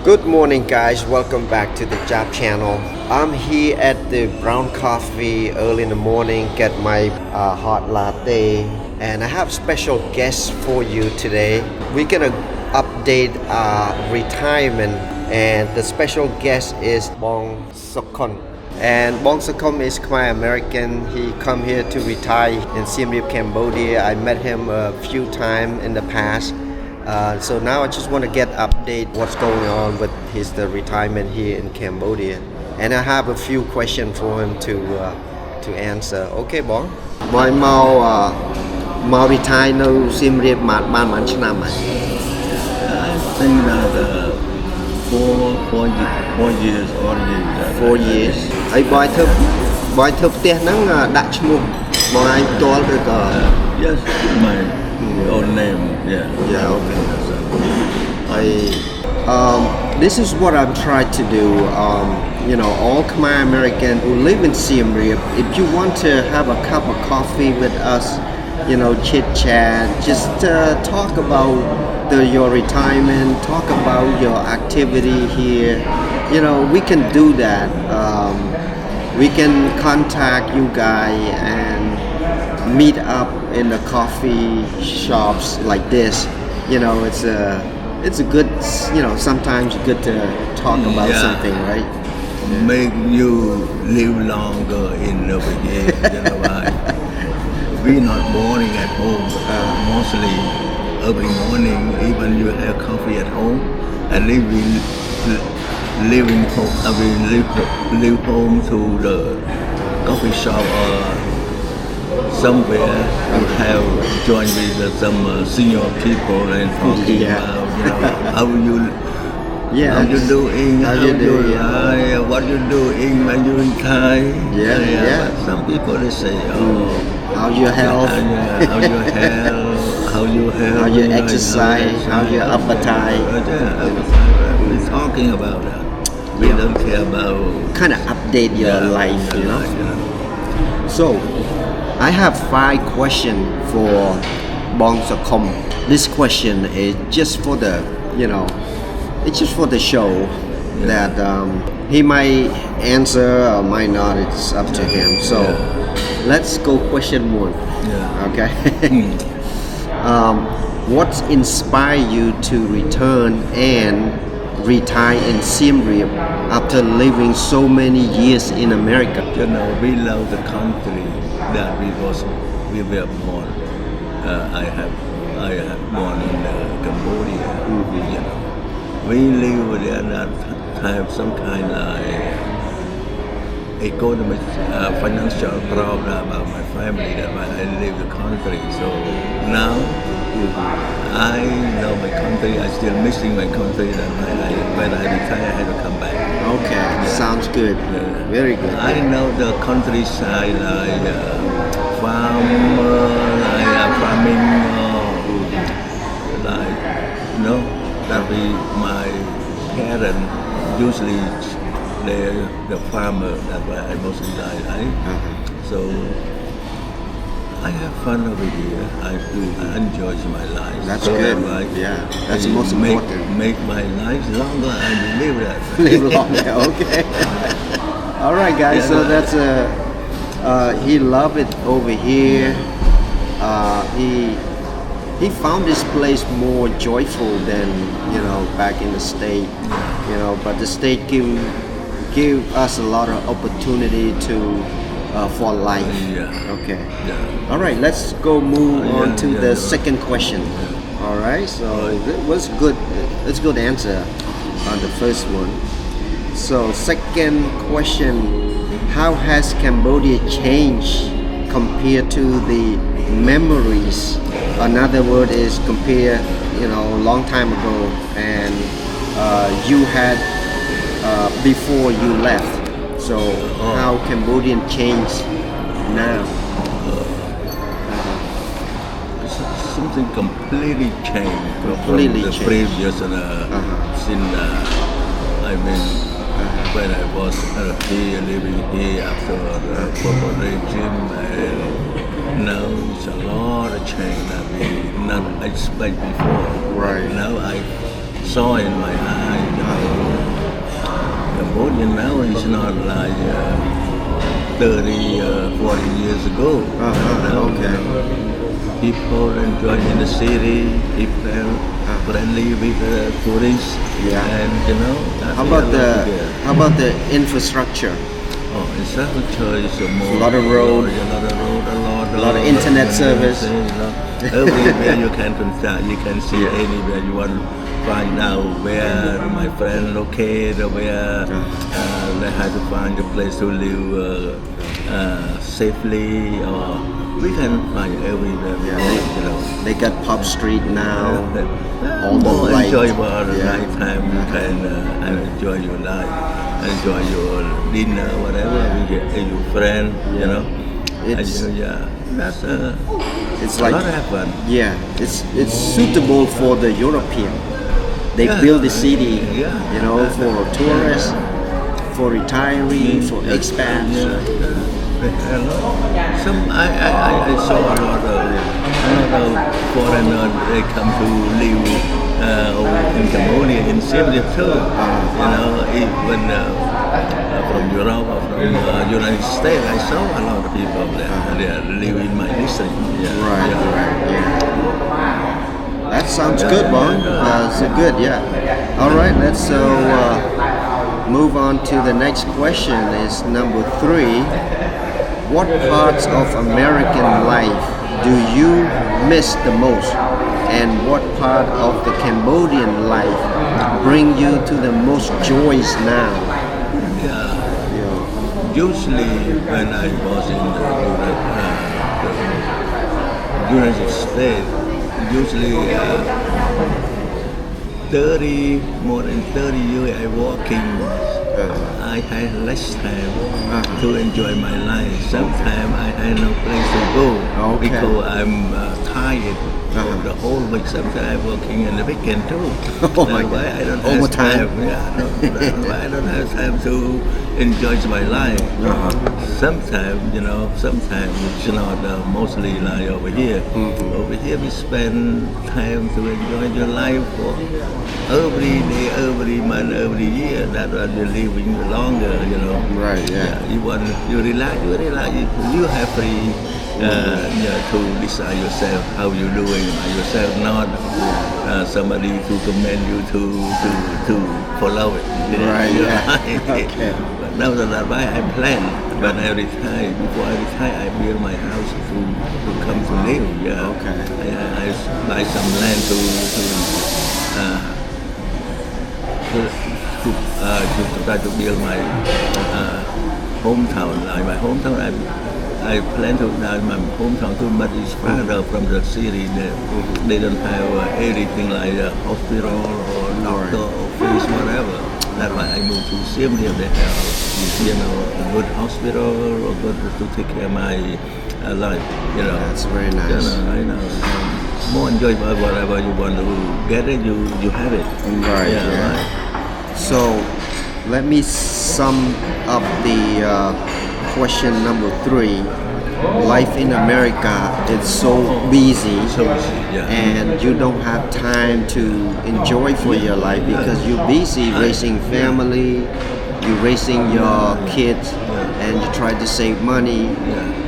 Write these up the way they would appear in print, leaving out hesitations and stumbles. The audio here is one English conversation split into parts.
Good morning, guys. Welcome back to the Job Channel. I'm here at the Brown Coffee early in the morning, get my hot latte, and I have special guests for you today. We're gonna update retirement, and the special guest is Bong Sokon. And Bong Sokon is Khmer American. He come here to retire in Siem Reap, Cambodia. I met him a few times in the past. So now I just want to get update what's going on with the retirement here in Cambodia, and I have a few questions for him to answer. Okay, Bong. Boy mau retire នៅ Siem Reap បាន ឆ្នាំ ហើយ I think that four years already. 4 years ហើយ boy ធ្វើផ្ទះហ្នឹង ដាក់ឈ្មោះ បងឯងផ្ទាល់ ឬក៏ Yes, my own name. Yeah. Okay. This is what I'm trying to do. All Khmer American who live in Siem Reap, if you want to have a cup of coffee with us, chit chat, just talk about your retirement, talk about your activity here. We can do that. We can contact you guys and meet up in the coffee shops like this. It's a good, sometimes good to talk about something, right? Make you live longer in over here. Why? We're not boring at home. Mostly every morning, even you have coffee at home, and then we leaving home. Leave home to the coffee shop or somewhere you have joined with some senior people and talking about how you doing, what you doing when you in Thai. But some people they say, how your health, how you exercise, how your appetite. We're talking about that. We don't care about kind of update your life, So I have 5 questions for Bong Sokon. This question is just for the, it's just for the show that he might answer or might not. It's up to him. So let's go question 1. Okay. What inspired you to return and retire in Siem Reap after living so many years in America? We love the country that we were born. I have born in Cambodia. We live there that have some kind of economic financial problem about my family. That's why I leave the country. So now I know my country. I still missing my country. That when I retire, I have to come back. Okay, sounds good. Very good. I know the countryside, like farming, that my parents usually they're the farmer. That's why I mostly like, right? So I have fun over here. I enjoy my life. That's so good. That's the most important. Make my life longer and live that. Live longer. Okay. All right, guys. So that's he loved it over here. He found this place more joyful than back in the state. But the state give us a lot of opportunity for life. Okay. All right. Let's go move on to the second question. All right. So it was good. It's good answer on the first one. So second question: how has Cambodia changed compared to the memories? Another word is compare. A long time ago, and you had before you left. So how Cambodian changed now? Something completely changed from the previous since when I was here living here after the proper regime, and now it's a lot of change that we not expect before. Right. Now I saw in my eyes Cambodia now is not like 30, 40 years ago. Okay. People enjoy in the city, people friendly with tourists, and that's How about the infrastructure? Infrastructure is more. A lot of road. A lot of internet service. Everywhere you can contact, you can see anywhere you want to find out where my friend located, where they have to find a place to live safely, or we can find everywhere. They got Pub Street now. All the more light. enjoyable at the night time. You can enjoy your life, enjoy your dinner, whatever with your friend. That's It's a like lot of fun. it's suitable for the European. They build the city, for tourists, for retirees, for expats. I saw a lot of foreigners. They come to live in Cambodia, in Siem Reap too. Even from Europe or from United States, I saw a lot of people there. They live in my district. Right. That sounds good, Bon. That's good, All right, let's move on to the next question. Is number 3. What parts of American life do you miss the most? And what part of the Cambodian life bring you to the most joys now? Usually when I was in the United States, usually more than 30 years I working, I had less time to enjoy my life. Sometimes I had no place to go because I'm tired the whole week. Sometimes I'm working in the weekend too. That's why I don't have time. That's why I don't have time to enjoy my life. Sometimes it's not mostly like over here. Over here we spend time to enjoy your life for every day, every month, every year. That's why you're living longer. Right. You relax. You have free to decide yourself how you're doing by yourself, not somebody to commend you to follow it. Right. Okay. But that's why I plan. But I retire. Before I retire, I build my house to come to live. Okay. I buy some land to try to build my hometown. Like my hometown, I plan to build my hometown too, but it's farther from the city. They don't have anything like a hospital or doctor or office, whatever. That's why I moved to Siem Reap. They have, a good hospital or good to take care of my life. That's very nice. I know. More enjoyable. Whatever you want to get it, you have it. Right. Right. So, let me sum up the question number 3. Life in America is so busy, and you don't have time to enjoy for your life because you're busy raising family, you're raising your kids, and you try to save money,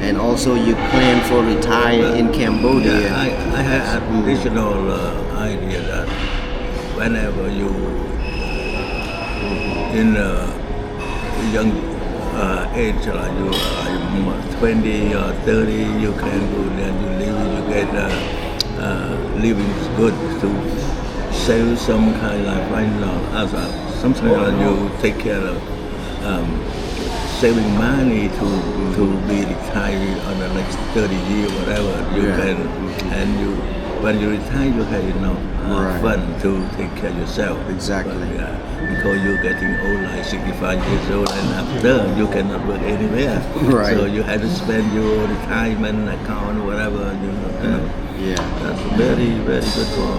and also you plan for retire in Cambodia. I have an additional idea that whenever you in a young age, like you are 20 or 30, you can go there, you live, you get living is good to save some kind of right now. Sometimes you take care of saving money to be retired on the next 30 years, whatever you can, and when you retire, you have enough fun to take care of yourself. Exactly. But, because you're getting old, like 65 years old, and after you cannot work anywhere. Right. So you have to spend your retirement account, whatever. That's very, very good for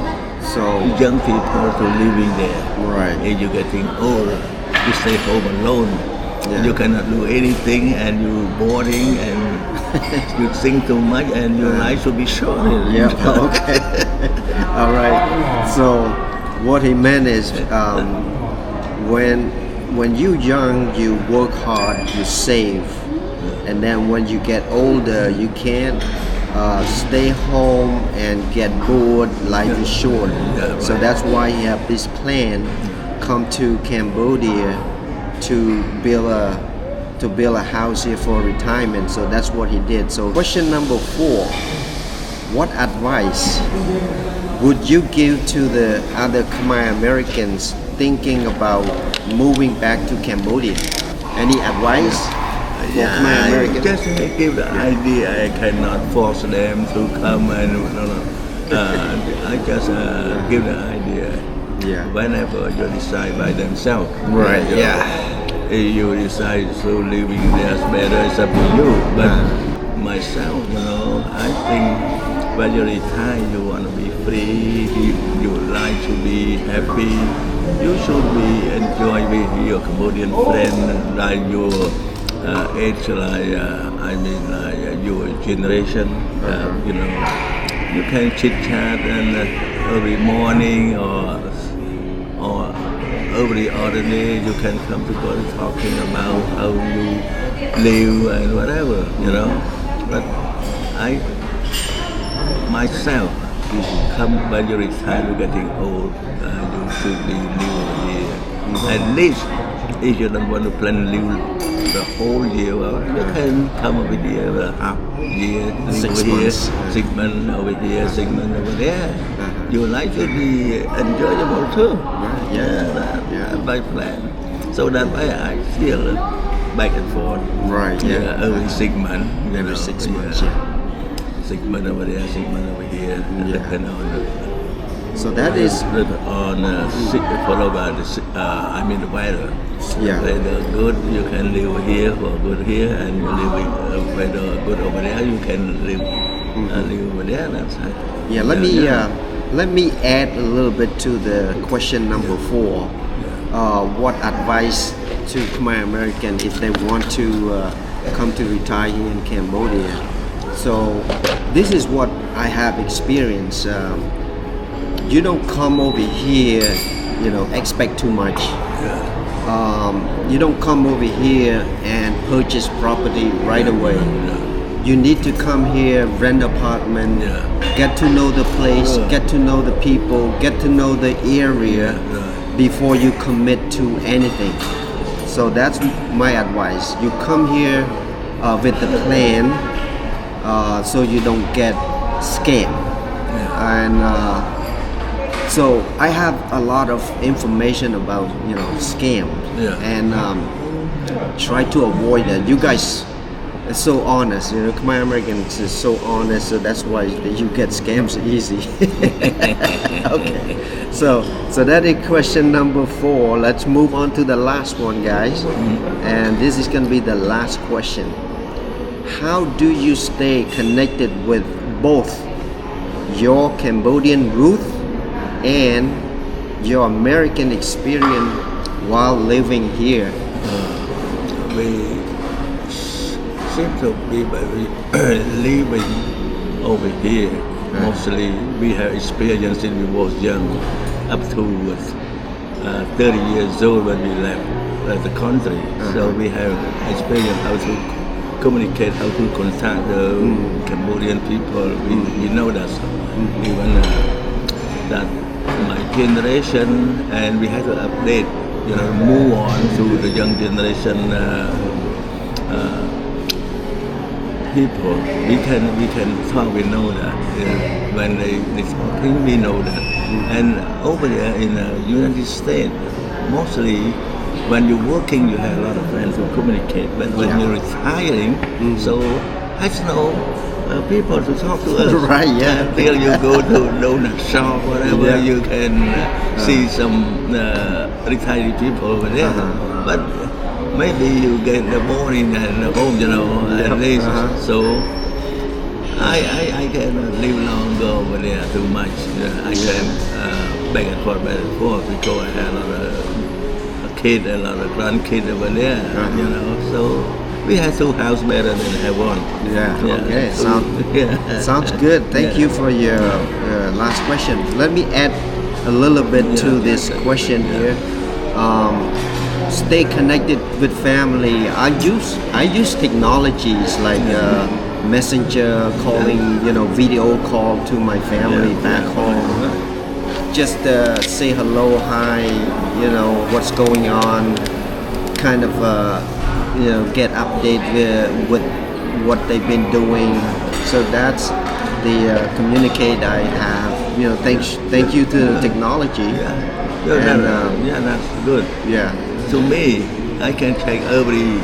young people to living there. Right. And you're getting old, you stay home alone. You cannot do anything, and you're boring, and you think too much, and your life should be short. Okay. All right. So what he meant is when when you young, you work hard, you save, and then when you get older, you can't stay home and get bored. Life is short, so that's why he have this plan. Come to Cambodia to build a house here for retirement. So that's what he did. So question number 4: what advice would you give to the other Khmer Americans thinking about moving back to Cambodia? Any advice for Khmer I Americans? just give the idea. I cannot force them to come and I just give the idea. Yeah. Whenever you decide by themselves. Right. Yeah. If you decide to living there's better, it's up to you. But myself, I think when you retire, you want to be free. You like to be happy. You should be enjoy with your Cambodian friend, like your age, like like your generation. You can chit chat and every morning or every other day you can come together talking about how you live and whatever, But I myself come when you retire, you're getting old, you should be living here. At least if you don't want to plan to live the whole year, well, you can come over here half year, live 6 over here, months. 6 months over here, 6 months over there. You like to be enjoyable too. That's my plan. So that way I still back and forth. Right. Yeah. Every 6 months. Every 6 months. Yeah. 6 months over there, 6 months over here. Depend on So that is followed by the weather. Yeah. Weather good, you can live here for good here, and you live weather good over there, you can live over there. That's right. Yeah, let me add a little bit to the question number 4. What advice to Khmer American if they want to come to retire here in Cambodia? So this is what I have experienced. You don't come over here, expect too much. You don't come over here and purchase property right away. You need to come here, rent apartment, get to know the place, get to know the people, get to know the area before you commit to anything. So that's my advice. You come here with the plan, so you don't get scammed. And so I have a lot of information about scams, and try to avoid that. You guys are so honest, Khmer Americans is so honest, so that's why you get scams easy. Okay, so that is question number 4. Let's move on to the last one, guys, and this is gonna be the last question. How do you stay connected with both your Cambodian roots and your American experience while living here? We seem to be living over here. Mostly we have experience since we was young, up to 30 years old when we left the country. So we have experience how to communicate, how to contact the Cambodian people. We know that. Even that my generation, and we have to update, move on to the young generation people. We can talk. We know that when they talking, we know that. And over there in the United States, mostly when you're working, you have a lot of friends to communicate. But when you're retiring, so I just know people to talk to us. Right, yeah. Until you go to donut shop, whatever, you can see some retired people over there. But maybe you get the morning and home, at least. So I cannot live longer over there too much. I can back and forth because I have a lot of kids, a lot of grandkids over there, So we have 2 houses better than have one. Okay. Sounds good. Thank you for your last question. Let me add a little bit to this question here. stay connected with family, I use technologies like messenger calling, video call to my family back home. Just say hello, hi, what's going on, kind of get updated with what they've been doing. So that's the communicate I have. Thank you to the technology. And that's good. yeah, To me, I can check every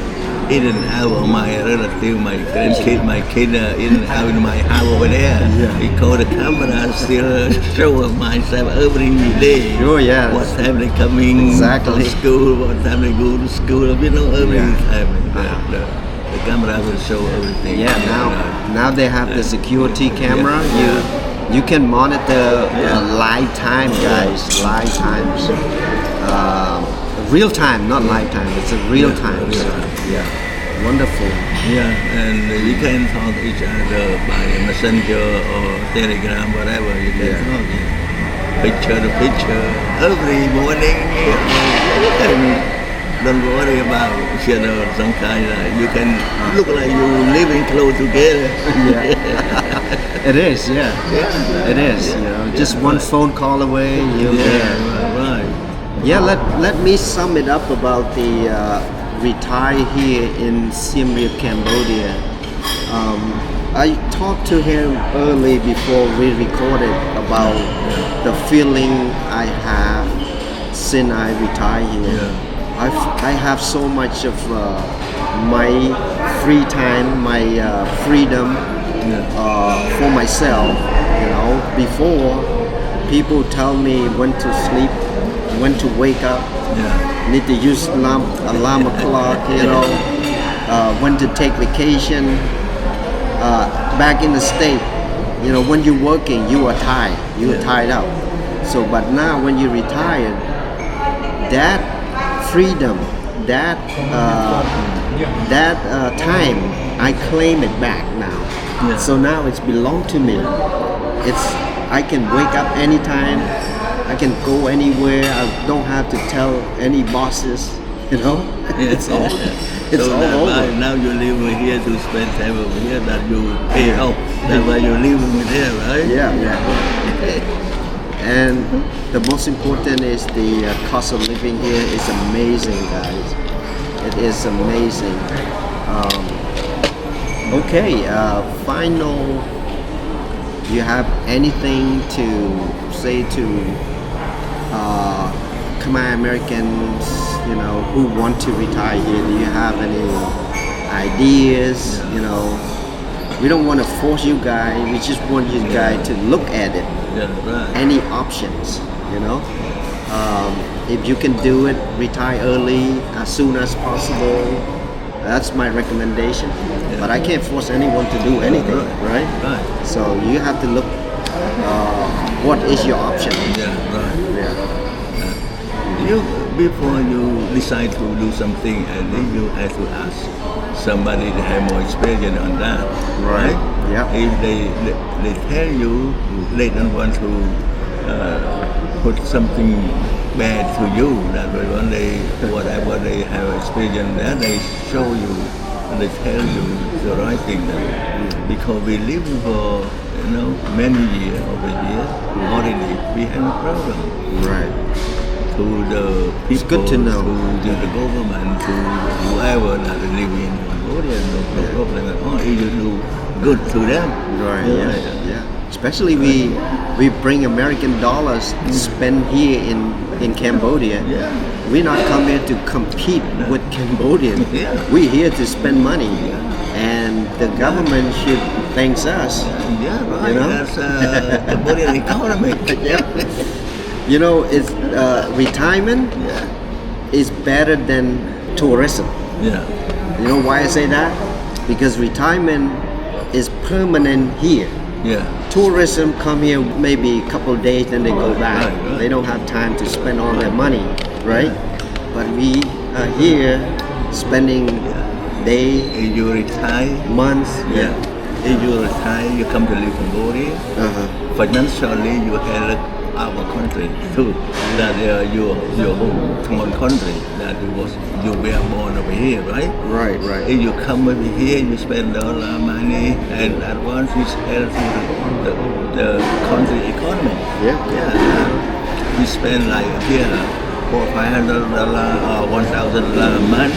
in and out of my relative, my grandkid, my kid in and out in my house over there. Yeah. Because the camera still show myself every day. Oh, yeah. What time they coming Exactly. from school, what time they go to school, every Yeah. time. Uh-huh. The camera will show everything. yeah. Now they have the security camera. You can monitor live time, guys. Live times. Real time, not live time. It's a real time. So, yeah, wonderful. Yeah, and you can talk to each other by messenger or telegram, whatever you can Yeah. talk. Picture to picture every morning. Don't worry about some kind of. You can look like you living close together. Yeah. It is, yeah. It is. Just one phone call away. You're there. Right. Yeah, let me sum it up about the retire here in Siem Reap, Cambodia. I talked to him early before we recorded about the feeling I have since I retired here. I have so much of my free time, my freedom for myself. Before people tell me when to sleep, when to wake up, need to use alarm clock, when to take vacation. Back in the state, when you're working, you are tired, tied up. So, but now when you retired, that freedom, that time, I claim it back now. Yeah. So now it's belong to me. I can wake up anytime. I can go anywhere. I don't have to tell any bosses. It's all over. Now you live here to spend time over here that you pay off. That's why you live over here, right? Yeah. And the most important is the cost of living here is amazing, guys. It is amazing. Okay, final. You have anything to say to Khmer Americans, who want to retire here? Do you have any ideas? We don't want to force you guys. We just want you guys to look at it. Yeah, right. Any options, if you can do it, retire early as soon as possible. That's my recommendation. But I can't force anyone to do anything, right? Right. So you have to look. What is your option? Yeah, right. Yeah. Before you decide to do something, I think you have to ask somebody that have more experience on that. Right. Yeah. If they tell you they don't want to put something bad to you, that way when whatever they have experience there, they show you and they tell you the right thing. Because we live for many years over here already, we have a problem. Right. To the people, It's good to know. to the government, to whoever that live in Cambodia, no problem at all. If you do good to them. Right. Yeah. Especially we bring American dollars spent here in Cambodia. Yeah. We're not come here to compete with Cambodian. Yeah. We're here to spend money, and the government should thank us. Yeah, right. That's Cambodian economy. It's retirement is better than tourism. Yeah. You know why I say that? Because retirement is permanent here. Yeah. Tourism come here maybe a couple of days, then they go back. Right. They don't have time to spend all their money, right? But we are here spending days, If you retire, months. If you retire, you come to live in Cambodia. Uh-huh. Financially, you have our country too. That your hometown country. That you were born over here, right? Right, right. If you come over here, you spend all our money, and at once it helps the country economy. Yeah. Yeah. We spend like here $400-500 or $1,000 a month.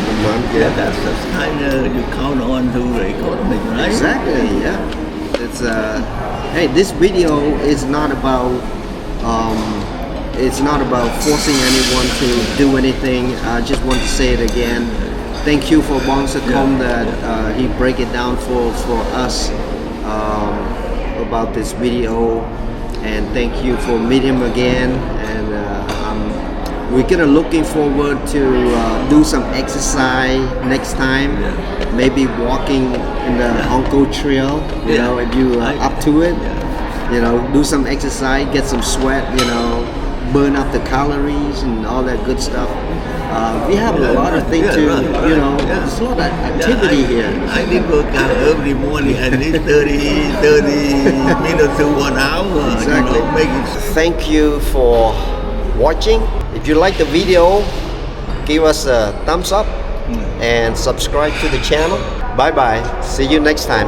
Yeah. That's the kind of you count on to the economy, right? Exactly. Yeah. It's hey, this video is not about it's not about forcing anyone to do anything. I just want to say it again. Thank you for Bong Sakom that he break it down for us about this video, and thank you for meeting him again. And we're gonna looking forward to do some exercise next time. Maybe walking in the Onko Trail. You know, if you are up to it. You know, do some exercise, get some sweat. You know, burn up the calories and all that good stuff. We have a lot of things to, you know, there's a lot of activity here. I did work out every morning at least 30 minutes to 1 hour. Exactly. You know, make it. Thank you for watching. If you like the video, give us a thumbs up and subscribe to the channel. Bye bye. See you next time.